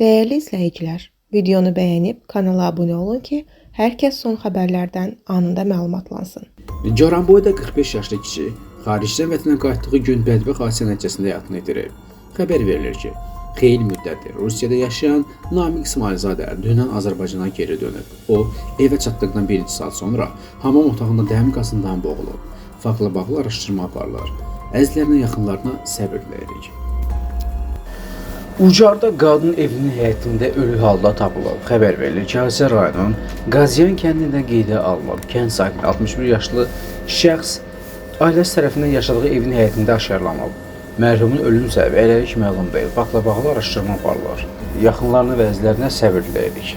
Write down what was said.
Değerli izləyicilər, videonu bəyənib kanala abunə olun ki, hər kəs son xəbərlərdən anında məlumatlansın. Caranboyda 45 yaşlı kişi xaricdən vətənə qayıtdığı gün bədbəxt hadisə nəticəsində həyatını itirib. Xəbər verilir ki, xeyli müddətdir Rusiyada yaşayan Namiq İsmailzadə dünən Azərbaycana geri dönüb. O, evə çatdıqdan bir neçə saat sonra hamam otağında dəmir qazından boğulub. Faktla bağlı araşdırma aparılır. Əzizlərinə, yaxınlarına səbir diləyirik. Ucarda qadın evinin həyətində ölü halda tapılıb. Xəbər verilir ki, Hadisə rayonunun Qaziyan kəndində qeydə alınıb. Kənd sakini 61 yaşlı şəxs ailəsi tərəfindən yaşadığı evin həyətində aşkarlanıb. Mərhumun ölüm səbəbi hələlik məlum deyil. Faktla bağlı araşdırma aparılır. Yaxınlarına və əzizlərinə səbir diləyirik.